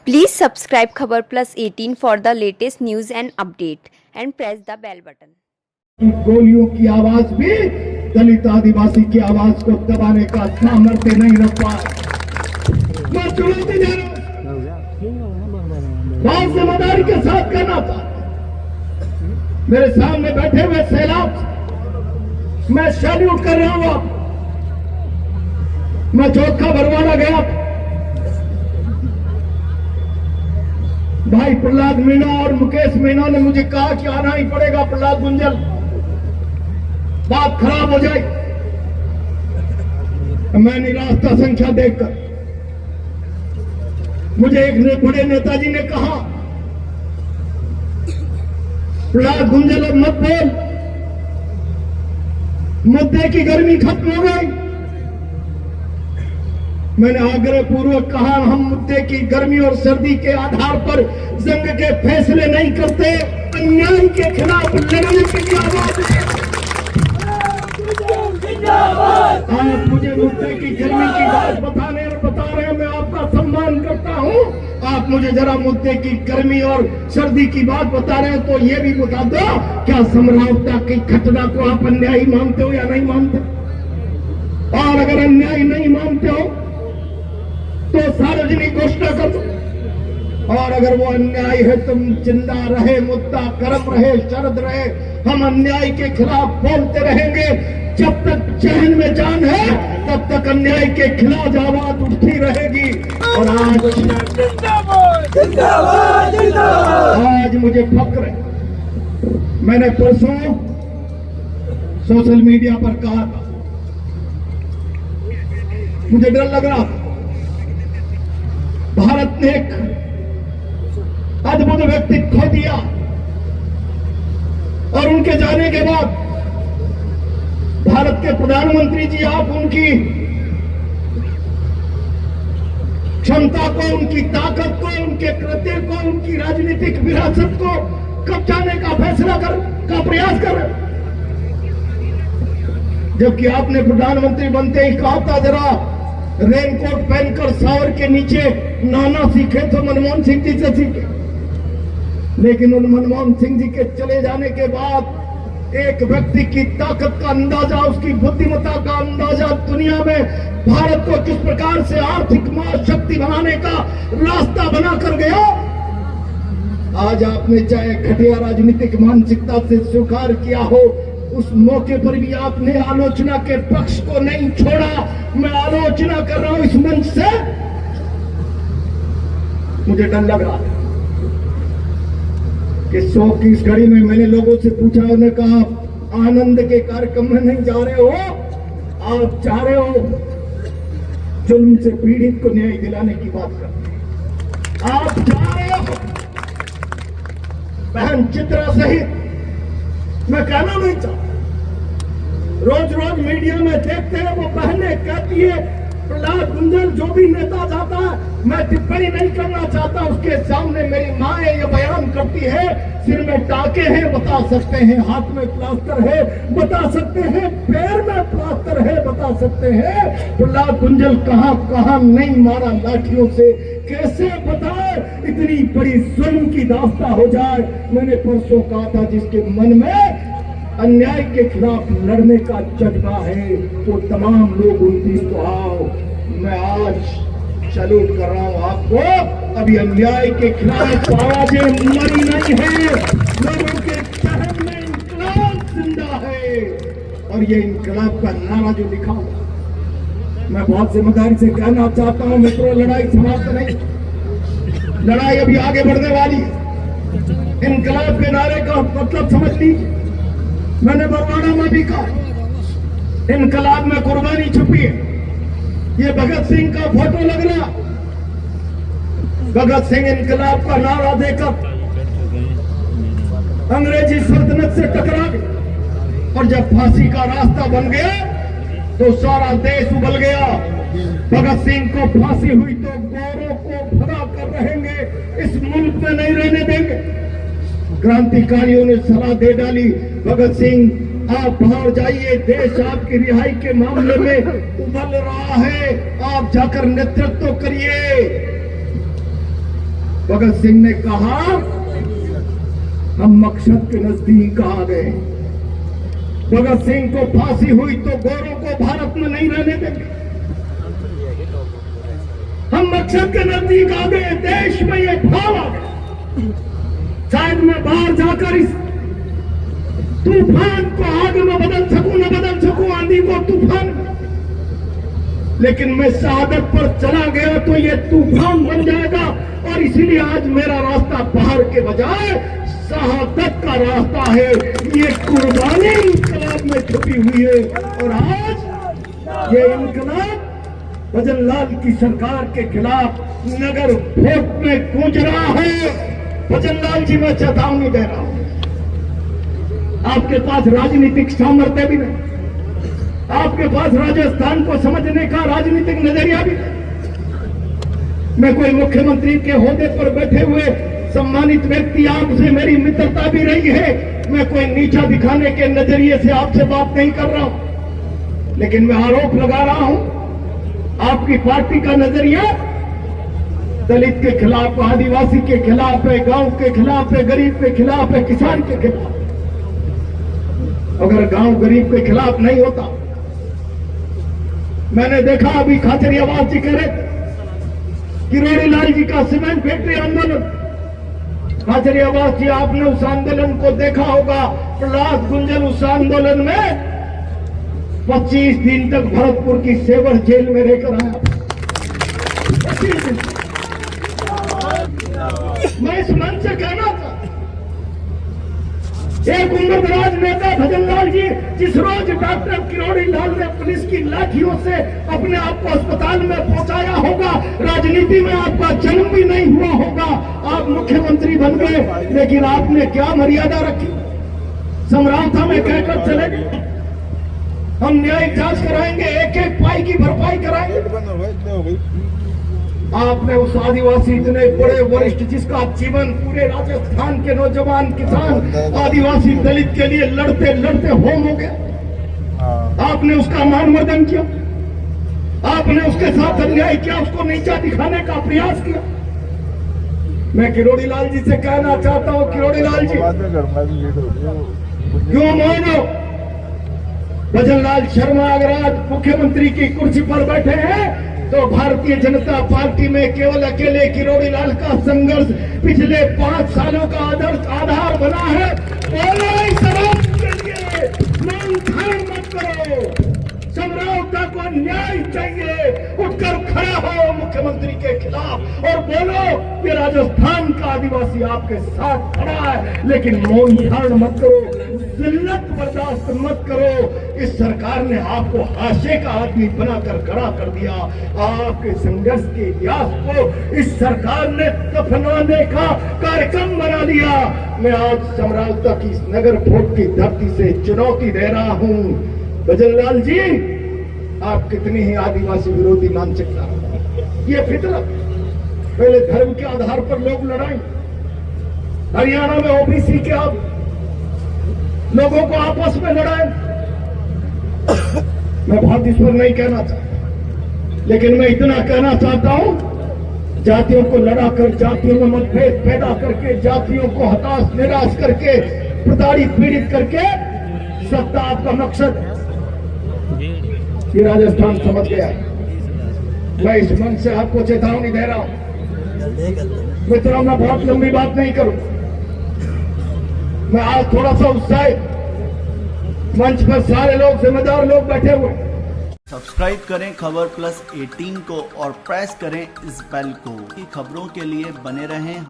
Please subscribe Khabar Plus 18 for the latest news and update and press the bell button. गोलियों की आवाज भी दलित आदिवासी की आवाज को दबाने का सामर्थ्य नहीं रख पाए। मैं चुनौती दे रहा हूं, बहुत जिम्मेदारी के साथ करना था। मेरे सामने बैठे हुए सैलाब मैं सैल्यूट कर रहा हूं। मैं चौथा बरवाड़ा गया, भाई प्रहलाद मीणा और मुकेश मीणा ने मुझे कहा कि आना ही पड़ेगा प्रहलाद गुंजल, बात खराब हो जाए। मैं निराशा संख्या देखकर मुझे एक बड़े नेताजी ने कहा, प्रहलाद गुंजल अब मत बोल, मुद्दे की गर्मी खत्म हो गई। मैंने आग्रह पूर्वक कहा, हम मुद्दे की गर्मी और सर्दी के आधार पर जंग के फैसले नहीं करते, अन्याय के खिलाफ लड़ने की आवाज है। आप मुझे मुद्दे की गर्मी की बात बताने और बता रहे हैं, मैं आपका सम्मान करता हूं। आप मुझे जरा मुद्दे की गर्मी और सर्दी की बात बता रहे हैं तो ये भी बता दो, क्या समरावता की घटना को आप अन्यायी मानते हो या नहीं मानते? और अगर अन्यायी नहीं मानते हो तो सार्वजनिक घोषणा कर दो, और अगर वो अन्याय है तुम जिंदा रहे, मुद्दा गर्म रहे, शरद रहे, हम अन्याय के खिलाफ बोलते रहेंगे। जब तक चैन में जान है तब तक अन्याय के खिलाफ आवाज उठती रहेगी। और आज मुझे फक्र है, मैंने परसों सोशल मीडिया पर कहा था, मुझे डर लग रहा था, भारत ने एक अद्भुत व्यक्ति खो दिया और उनके जाने के बाद भारत के प्रधानमंत्री जी, आप उनकी क्षमता को, उनकी ताकत को, उनके कृत्य को, उनकी राजनीतिक विरासत को कब्जाने का फैसला का प्रयास कर रहे, जबकि आपने प्रधानमंत्री बनते ही कहा था जरा रेनकोट पहनकर सावर के नीचे नहाना सीखे तो मनमोहन सिंह जी से सीखे। लेकिन उन मनमोहन सिंह जी के चले जाने के बाद एक व्यक्ति की ताकत का अंदाजा, उसकी बुद्धिमत्ता का अंदाजा, दुनिया में भारत को किस प्रकार से आर्थिक महाशक्ति बनाने का रास्ता बना कर गया। आज आपने चाहे घटिया राजनीतिक मानसिकता से स्वीकार किया हो, उस मौके पर भी आपने आलोचना के पक्ष को नहीं छोड़ा। मैं आलोचना कर रहा हूं इस मंच से, मुझे डर लग रहा है कि शोक की इस घड़ी में मैंने लोगों से पूछा, उन्होंने कहा आनंद के कार्यक्रम में नहीं जा रहे हो, आप चाह रहे हो जुल्म से पीड़ित को न्याय दिलाने की बात करते, आप चाह रहे हो बहन चित्रा सहित, मैं कहना नहीं चाहता, रोज रोज मीडिया में देखते हैं वो बहनें कहती है प्रहलाद गुंजल जो भी नेता जाता है, मैं टिप्पणी नहीं करना चाहता, उसके सामने मेरी माँ ये बयान करती है, सिर में टाके हैं बता सकते हैं, हाथ में प्लास्टर है बता सकते हैं, पैर में प्लास्टर है बता सकते हैं, प्रहलाद गुंजल कहां कहां नहीं मारा लाठियों से, कैसे बताए इतनी बड़ी जुल्म की दास्ता हो जाए। मैंने परसों कहा था जिसके मन में अन्याय के खिलाफ लड़ने का जज्बा है वो तमाम लोग 29 को आओ। मैं आज सैल्यूट कर रहा हूं आपको, अभी अन्याय के खिलाफ आवाजें मरी नहीं है, लोगों के चरण में इंकलाब जिंदा है। और ये इंकलाब का नारा जो लिखा हुआ, मैं बहुत जिम्मेदारी से कहना चाहता हूं मित्रों, लड़ाई समाप्त नहीं, लड़ाई अभी आगे बढ़ने वाली है। इंकलाब के नारे का मतलब समझ लीजिए, मैंने बरवाड़ा में भी कहा इनकलाब में कुर्बानी छुपी है। ये भगत सिंह का फोटो लग रहा, भगत सिंह इनकलाब का नारा देकर अंग्रेजी सल्तनत से टकरा गए और जब फांसी का रास्ता बन गया तो सारा देश उबल गया। भगत सिंह को फांसी हुई तो गोरों को भगा कर रहेंगे, इस मुल्क में नहीं रहने देंगे। क्रांतिकारियों ने सलाह दे डाली, भगत सिंह आप बाहर जाइए, देश आपकी रिहाई के मामले में उबल रहा है, आप जाकर नेतृत्व करिए। भगत सिंह ने कहा हम मकसद के नजदीक आ गए। भगत सिंह को फांसी हुई तो गोरों को भारत में नहीं रहने देंगे। हम मकसद के नजदीक आ गए, देश में ये भाव आ गया। शायद मैं बाहर जाकर इस तूफान को आग में बदल सकूं, न बदल सकूं आंधी को तूफान में, लेकिन मैं शहादत पर चला गया तो ये तूफान बन जाएगा। और इसीलिए आज मेरा रास्ता बाहर के बजाय शहादत का रास्ता है। ये कुर्बानी इंकलाब में छुपी हुई है और आज ये इंकलाब भजन लाल की सरकार के खिलाफ नगर भोट में गूंज रहा है। भजन लाल जी, मैं चेतावनी दे रहा हूं, आपके पास राजनीतिक सामर्थ्य भी नहीं, आपके पास राजस्थान को समझने का राजनीतिक नजरिया भी नहीं। मैं कोई मुख्यमंत्री के ओहदे पर बैठे हुए सम्मानित व्यक्ति, आपसे मेरी मित्रता भी रही है, मैं कोई नीचा दिखाने के नजरिए से आपसे बात नहीं कर रहा हूं, लेकिन मैं आरोप लगा रहा हूं आपकी पार्टी का नजरिया दलित के खिलाफ, आदिवासी के खिलाफ है, गांव के खिलाफ है, गरीब के खिलाफ है, किसान के खिलाफ। अगर गांव गरीब के खिलाफ नहीं होता, मैंने देखा अभी खाचरियावास जी कह रहे थे किरोड़ी लाल जी का सीमेंट फैक्ट्री आंदोलन, खाचरियावास जी आपने उस आंदोलन को देखा होगा। प्रहलाद गुंजन उस आंदोलन में 25 दिन तक भरतपुर की सेवर जेल में रहकर आया। 25 दिन। मैं इस मंच से कहना चाहता, एक उम्रदराज नेता भजन लाल जी, जिस रोज डॉक्टर किरोड़ी लाल ने पुलिस की लाठियों से अपने आप को अस्पताल में पहुंचाया होगा, राजनीति में आपका जन्म भी नहीं हुआ होगा, आप मुख्यमंत्री बन गए, लेकिन आपने क्या मर्यादा रखी? समरावता में कहकर चले गए हम न्यायिक जांच कराएंगे, एक एक पाई की भरपाई कराएंगे। आपने उस आदिवासी इतने बड़े वरिष्ठ जिसका जीवन पूरे राजस्थान के नौजवान किसान आदिवासी दलित के लिए लड़ते लड़ते होम हो गया, आपने उसका मान मर्दन किया, आपने उसके साथ अन्याय किया, उसको नीचा दिखाने का प्रयास किया। मैं किरोड़ी लाल जी से कहना चाहता हूं, किरोड़ी लाल जी क्यों मौन हो? भजन लाल शर्मा अगर आज मुख्यमंत्री की कुर्सी पर बैठे हैं तो भारतीय जनता पार्टी में केवल अकेले किरोड़ी लाल का संघर्ष पिछले 5 सालों का आधार बना है। बोलो इस राष्ट्र के लिए मौन धारण मत करो, समरावता को न्याय चाहिए, उठकर खड़ा हो मुख्यमंत्री के खिलाफ और बोलो ये राजस्थान का आदिवासी आपके साथ खड़ा है, लेकिन मौन धारण मत करो, जिल्लत बर्दाश्त मत करो। इस सरकार ने आपको हाशिए का आदमी बनाकर खड़ा कर दिया। आपके संघर्ष के इतिहास को इस सरकार ने दफनाने का कार्यक्रम बना लिया। मैं आज समरावता की इस नगर भोट की धरती से चुनौती दे रहा हूं, भजन लाल जी, आप कितनी ही आदिवासी विरोधी मानसिकता, ये फितरत, पहले धर्म के आधार पर लोग लड़ाई, हरियाणा में ओबीसी के आप लोगों को आपस में लड़ाए। मैं बहुत इस पर नहीं कहना चाहता, लेकिन मैं इतना कहना चाहता हूं, जातियों को लड़ाकर, जातियों में मतभेद पैदा करके, जातियों को हताश निराश करके, प्रताड़ित पीड़ित करके सत्ता आपका मकसद, ये राजस्थान समझ गया। मैं इस मन से आपको चेतावनी दे रहा हूं। मित्रों, मैं बहुत लंबी बात नहीं करूं, मैं आज थोड़ा सा उत्साहित, मंच पर सारे लोग जिम्मेदार लोग बैठे हुए। सब्सक्राइब करें खबर प्लस 18 को और प्रेस करें इस बेल को, खबरों के लिए बने रहें।